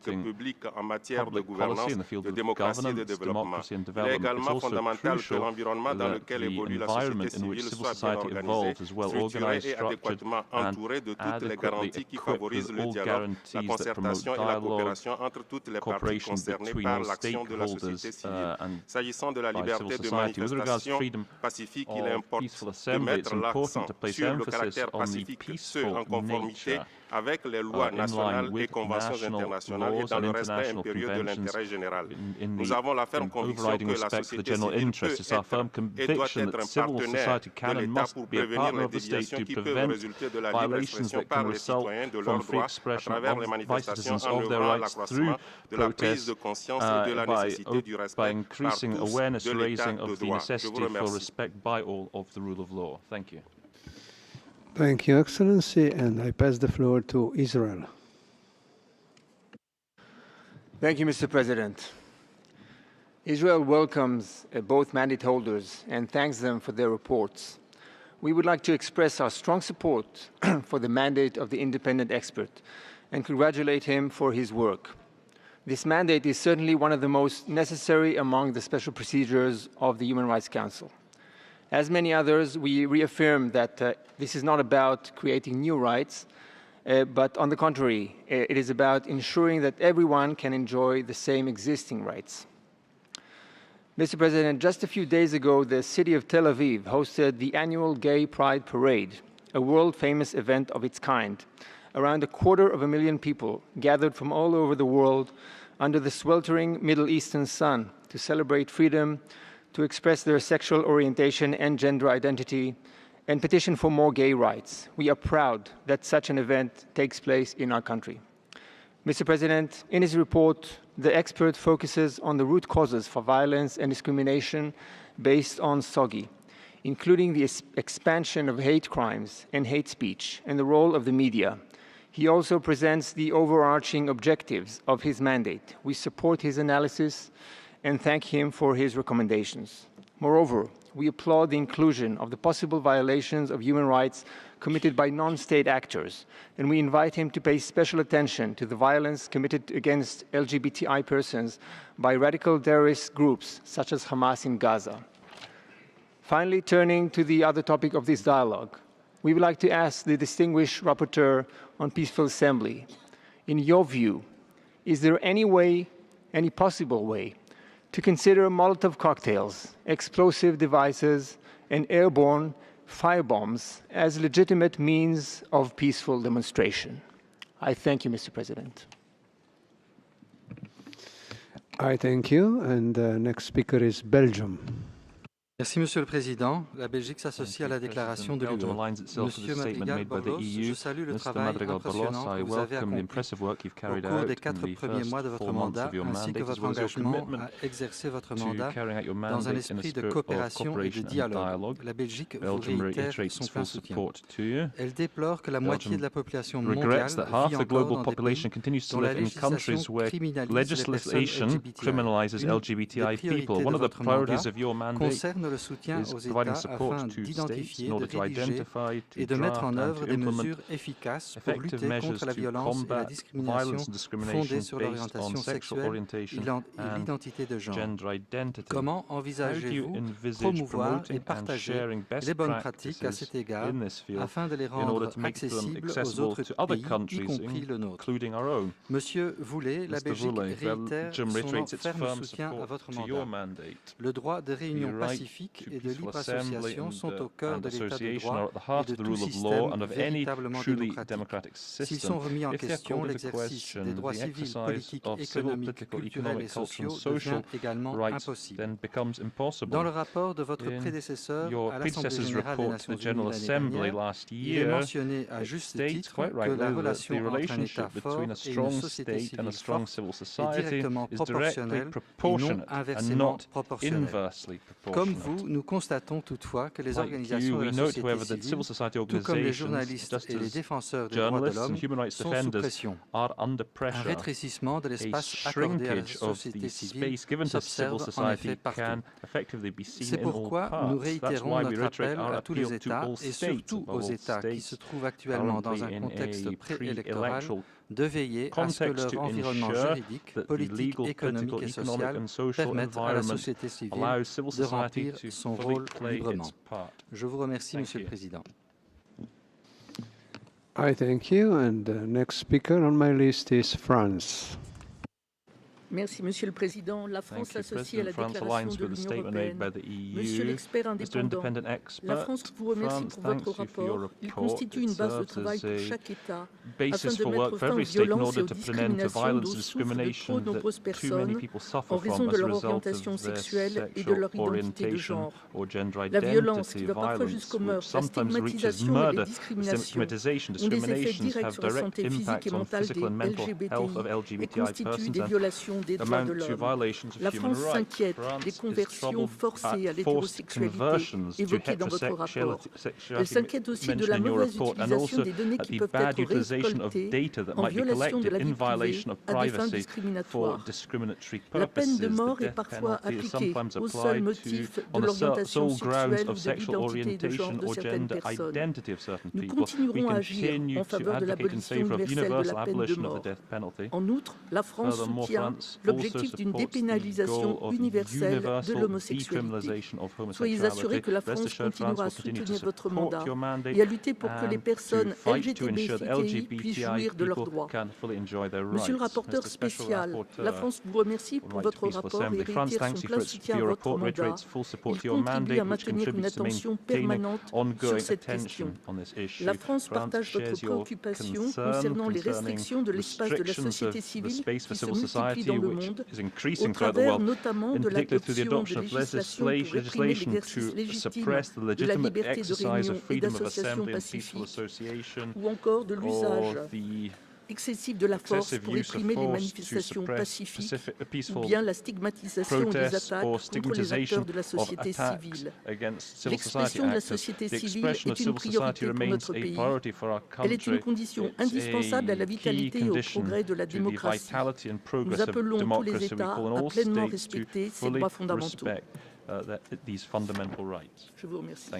publique en matière de gouvernance, de démocratie et de développement. Il est également fondamental que l'environnement dans lequel évolue la société civile soit bien organisé, structuré et adéquatement entouré de toutes les garanties qui favorisent le dialogue, la concertation et la coopération entre toutes les parties concernées par l'action de la société civile. S'agissant de la liberté de manifestation pacifique, il importe de mettre l'accent sur le caractère pacifique, ce en conformité avec les lois nationales et conventions internationales et dans le respect impérieux de l'intérêt général. Nous avons la ferme conviction que la société civile peut être et doit être un partenaire de l'État pour prévenir les déviations qui peuvent résulter de la libre expression par les citoyens de leurs droits à travers les manifestations en œuvrant à l'accroissement de la prise de conscience et de la nécessité du respect par tous de l'État de droit. Je vous remercie. Thank you, Excellency, and I pass the floor to Israel. Thank you, Mr. President. Israel welcomes both mandate holders and thanks them for their reports. We would like to express our strong support for the mandate of the independent expert and congratulate him for his work. This mandate is certainly one of the most necessary among the special procedures of the Human Rights Council. As many others, we reaffirm that this is not about creating new rights, but on the contrary, it is about ensuring that everyone can enjoy the same existing rights. Mr. President, just a few days ago, the city of Tel Aviv hosted the annual Gay Pride Parade, a world-famous event of its kind. Around 250,000 people gathered from all over the world under the sweltering Middle Eastern sun to celebrate freedom, to express their sexual orientation and gender identity, and petition for more gay rights. We are proud that such an event takes place in our country. Mr. President, in his report, the expert focuses on the root causes for violence and discrimination based on SOGI, including the expansion of hate crimes and hate speech and the role of the media. He also presents the overarching objectives of his mandate. We support his analysis and thank him for his recommendations. Moreover, we applaud the inclusion of the possible violations of human rights committed by non-state actors, and we invite him to pay special attention to the violence committed against LGBTI persons by radical terrorist groups such as Hamas in Gaza. Finally, turning to the other topic of this dialogue, we would like to ask the distinguished rapporteur on peaceful assembly, in your view, is there any possible way to consider Molotov cocktails, explosive devices, and airborne firebombs as legitimate means of peaceful demonstration? I thank you, Mr. President. I thank you, and the next speaker is Belgium. Merci, Monsieur le Président. La Belgique s'associe à la déclaration de l'UE. Monsieur Madrigal-Borlos, je salue le travail impressionnant que vous avez accompli au cours des 4 premiers mois de votre mandat, ainsi que votre engagement à exercer votre mandat dans un esprit de coopération et de dialogue. La Belgique vous réitère son plein soutien. Elle déplore que la moitié de la population mondiale vit encore dans des pays dont la législation criminalise les personnes LGBTI. Une des priorités de votre mandat concerne le soutien aux États afin d'identifier, de rédiger et de mettre en œuvre des mesures efficaces pour lutter contre la violence et la discrimination fondée sur l'orientation sexuelle et l'identité de genre. Comment envisagez-vous promouvoir et partager les bonnes pratiques à cet égard afin de les rendre accessibles aux autres pays, y compris le nôtre? Monsieur Voulet, la Belgique réitère son ferme soutien à votre mandat. Le droit de réunion pacifique et de libre association sont au cœur de l'État de droit et de tout système véritablement démocratique. S'ils sont remis en question, l'exercice des droits civils, politiques, économiques, culturels et sociaux devient également impossible. Dans le rapport de votre prédécesseur à l'Assemblée générale des Nations Unies l'année dernière, il est mentionné à juste titre que la relation entre un État fort et une société civile forte est directement proportionnelle et non inversement proportionnelle. Comme vous, nous constatons toutefois que les organisations de la société civile, tout comme les journalistes et les défenseurs des droits de l'homme, sont sous pression. Un rétrécissement de l'espace accordé à la société civile s'observe en effet partout. C'est pourquoi nous réitérons notre appel à tous les États et surtout aux États qui se trouvent actuellement dans un contexte préélectoral de veiller à ce que leur environnement juridique, politique, économique et social permette à la société civile de remplir son rôle librement. Je vous remercie, Monsieur le Président. I thank you. And the next speaker on my list is France. Merci, Monsieur le Président. La France s'associe à la déclaration de l'Union européenne. Monsieur l'expert indépendant, la France vous remercie pour votre rapport. Il constitue une base de travail pour chaque État afin de mettre fin aux violences et aux discriminations dont souffrent de trop nombreuses personnes en raison de leur orientation sexuelle et de leur identité de genre. La violence, qui va parfois jusqu'au meurtre, la stigmatisation et les discriminations ont des effets directs sur la santé physique et mentale des LGBTI et constituent des violations des droits de l'homme. La France s'inquiète des conversions forcées à l'hétérosexualité évoquées dans votre rapport. Elle s'inquiète aussi de la mauvaise utilisation des données qui peuvent être récoltées en violation de la vie privée à des fins discriminatoires. La peine de mort est parfois appliquée au seul motif de l'orientation sexuelle ou de l'identité de genre de certaines personnes. Nous continuerons à agir en faveur de l'abolition universelle de la peine de mort. En outre, la France soutient l'objectif d'une dépénalisation universelle de l'homosexualité. Soyez assurés que la France continuera à soutenir votre mandat et à lutter pour que les personnes LGBTI puissent jouir de leurs droits. Monsieur le rapporteur spécial, la France vous remercie pour votre rapport et réitère son plein soutien à votre mandat. Il contribue à maintenir une attention permanente sur cette question. La France partage votre préoccupation concernant les restrictions de l'espace de la société civile qui se multiplient dans le monde, au travers notamment de l'adoption de législation pour réprimer l'exercice légitime de la liberté de réunion et d'association pacifique, ou encore de l'usage excessif de la force pour réprimer les manifestations pacifiques, ou bien la stigmatisation des attaques contre les acteurs de la société civile. L'expression de la société civile est une priorité pour notre pays. Elle est une condition indispensable à la vitalité et au progrès de la démocratie. Nous appelons tous les États à pleinement respecter ces droits fondamentaux. Je vous remercie.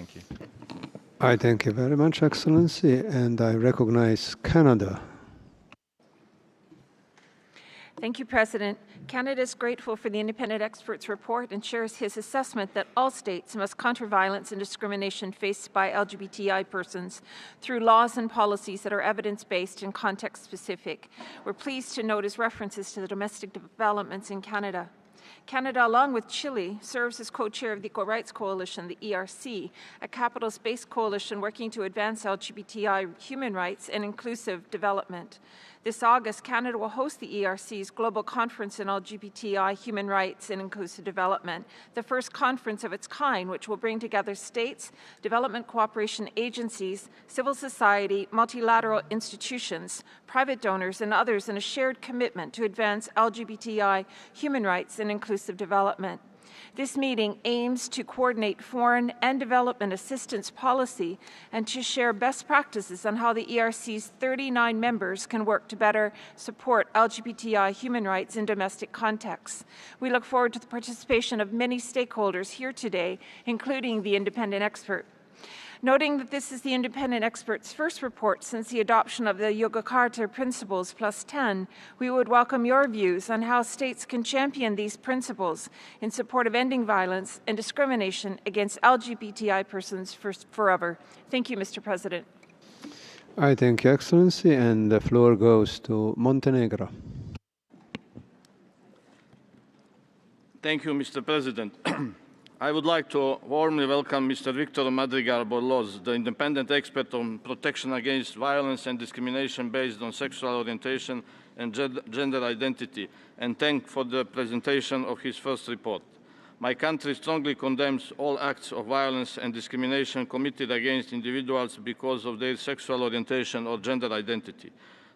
I thank you very much, Excellency, and I recognize Canada. Thank you, President. Canada is grateful for the independent expert's report and shares his assessment that all states must counter violence and discrimination faced by LGBTI persons through laws and policies that are evidence-based and context-specific. We're pleased to note his references to the domestic developments in Canada. Canada, along with Chile, serves as co-chair of the Equal Rights Coalition, the ERC, a capital-based coalition working to advance LGBTI human rights and inclusive development. This August, Canada will host the ERC's Global Conference on LGBTI Human Rights and Inclusive Development, the first conference of its kind, which will bring together states, development cooperation agencies, civil society, multilateral institutions, private donors, and others in a shared commitment to advance LGBTI human rights and inclusive development. This meeting aims to coordinate foreign and development assistance policy and to share best practices on how the ERC's 39 members can work to better support LGBTI human rights in domestic contexts. We look forward to the participation of many stakeholders here today, including the independent expert. Noting that this is the independent expert's first report since the adoption of the Yogyakarta Principles Plus 10, we would welcome your views on how states can champion these principles in support of ending violence and discrimination against LGBTI persons forever. Thank you, Mr. President. I thank you, Excellency, and the floor goes to Montenegro. Thank you, Mr. President. I would like to warmly welcome Mr. Victor Madrigal-Borloz, the independent expert on protection against violence and discrimination based on sexual orientation and gender identity, and thank for the presentation of his first report. My country strongly condemns all acts of violence and discrimination committed against individuals because of their sexual orientation or gender identity.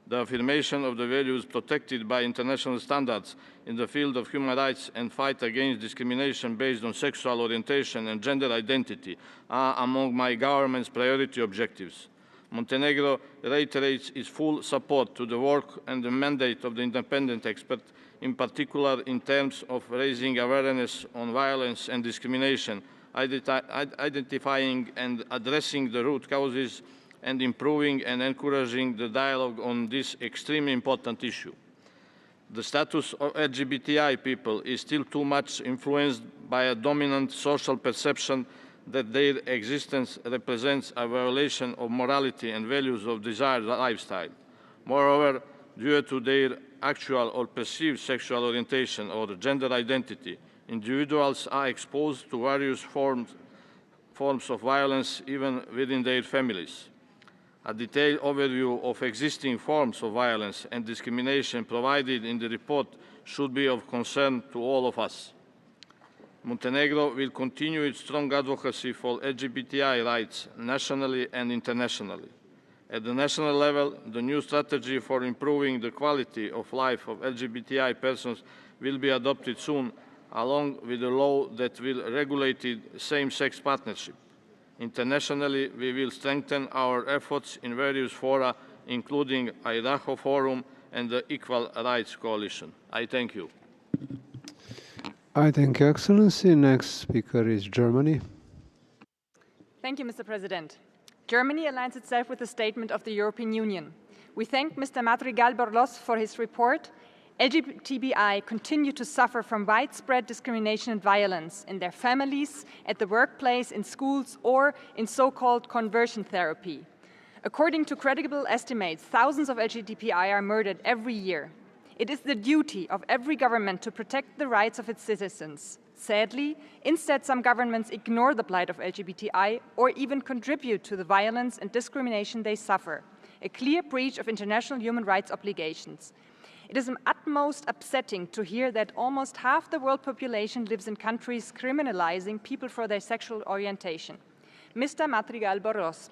The affirmation of the values protected by international standards in the field of human rights and fight against discrimination based on sexual orientation and gender identity are among my government's priority objectives. Montenegro reiterates its full support to the work and the mandate of the independent expert, in particular in terms of raising awareness on violence and discrimination, identifying and addressing the root causes, and improving and encouraging the dialogue on this extremely important issue. The status of LGBTI people is still too much influenced by a dominant social perception that their existence represents a violation of morality and values of desired lifestyle. Moreover, due to their actual or perceived sexual orientation or gender identity, individuals are exposed to various forms of violence even within their families. A detailed overview of existing forms of violence and discrimination provided in the report should be of concern to all of us. Montenegro will continue its strong advocacy for LGBTI rights nationally and internationally. At the national level, the new strategy for improving the quality of life of LGBTI persons will be adopted soon, along with a law that will regulate same-sex partnership. Internationally, we will strengthen our efforts in various fora, including Idaho Forum and the Equal Rights Coalition. I thank you. I thank you, Excellency. Next speaker is Germany. Thank you, Mr. President. Germany aligns itself with the statement of the European Union. We thank Mr. Madrigal-Borlos for his report. LGBTI continue to suffer from widespread discrimination and violence in their families, at the workplace, in schools, or in so-called conversion therapy. According to credible estimates, thousands of LGBTI are murdered every year. It is the duty of every government to protect the rights of its citizens. Sadly, instead, some governments ignore the plight of LGBTI or even contribute to the violence and discrimination they suffer, a clear breach of international human rights obligations. It is utmost upsetting to hear that almost half the world population lives in countries criminalizing people for their sexual orientation. Mr. Madrigal-Borlos,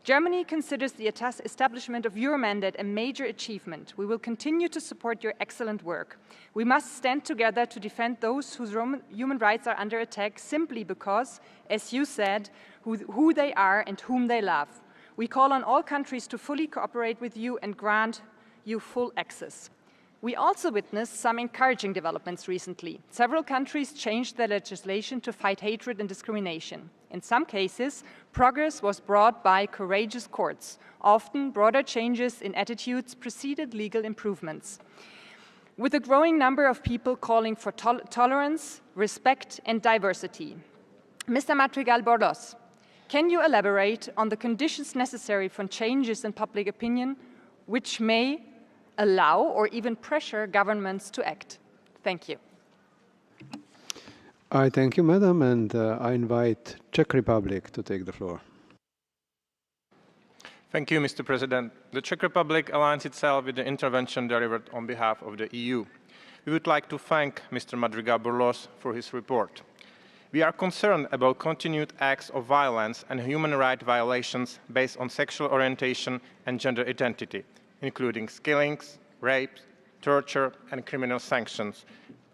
Germany considers the establishment of your mandate a major achievement. We will continue to support your excellent work. We must stand together to defend those whose human rights are under attack simply because, as you said, who they are and whom they love. We call on all countries to fully cooperate with you and grant you full access. We also witnessed some encouraging developments recently. Several countries changed their legislation to fight hatred and discrimination. In some cases, progress was brought by courageous courts. Often, broader changes in attitudes preceded legal improvements. With a growing number of people calling for tolerance, respect, and diversity. Mr. Madrigal-Borlos, can you elaborate on the conditions necessary for changes in public opinion which may allow or even pressure governments to act? Thank you. I thank you, Madam, and I invite Czech Republic to take the floor. Thank you, Mr. President. The Czech Republic aligns itself with the intervention delivered on behalf of the EU. We would like to thank Mr. Madrigal-Borlos for his report. We are concerned about continued acts of violence and human rights violations based on sexual orientation and gender identity, including killings, rape, torture, and criminal sanctions,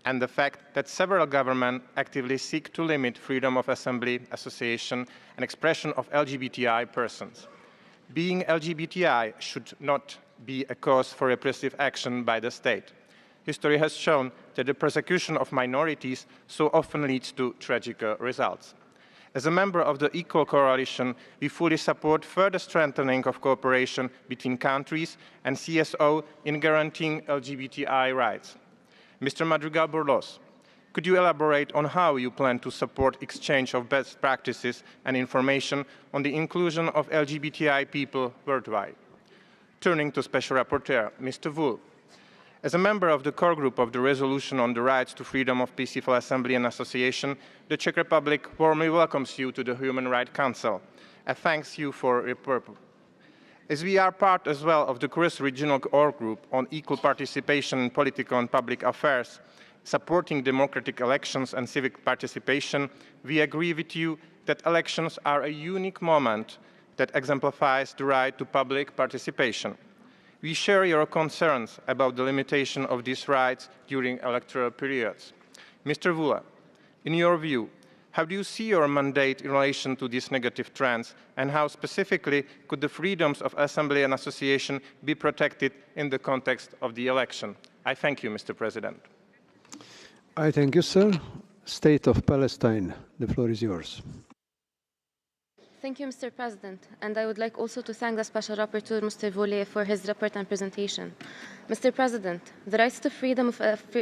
and the fact that several governments actively seek to limit freedom of assembly, association, and expression of LGBTI persons. Being LGBTI should not be a cause for repressive action by the state. History has shown that the persecution of minorities so often leads to tragic results. As a member of the Equal Coalition, we fully support further strengthening of cooperation between countries and CSO in guaranteeing LGBTI rights. Mr. Madrigal-Borlos, could you elaborate on how you plan to support exchange of best practices and information on the inclusion of LGBTI people worldwide? Turning to Special Rapporteur, Mr. Wool. As a member of the core group of the resolution on the rights to freedom of peaceful assembly and association, the Czech Republic warmly welcomes you to the Human Rights Council and thanks you for your purpose. As we are part as well of the CRUS regional core group on equal participation in political and public affairs, supporting democratic elections and civic participation, we agree with you that elections are a unique moment that exemplifies the right to public participation. We share your concerns about the limitation of these rights during electoral periods. Mr. Vula, in your view, how do you see your mandate in relation to these negative trends, and how specifically could the freedoms of assembly and association be protected in the context of the election? I thank you, Mr. President. I thank you, sir. State of Palestine, the floor is yours. Thank you, Mr. President, and I would like also to thank the Special Rapporteur, Mr. Volet, for his report and presentation. Mr. President, the rights to freedom of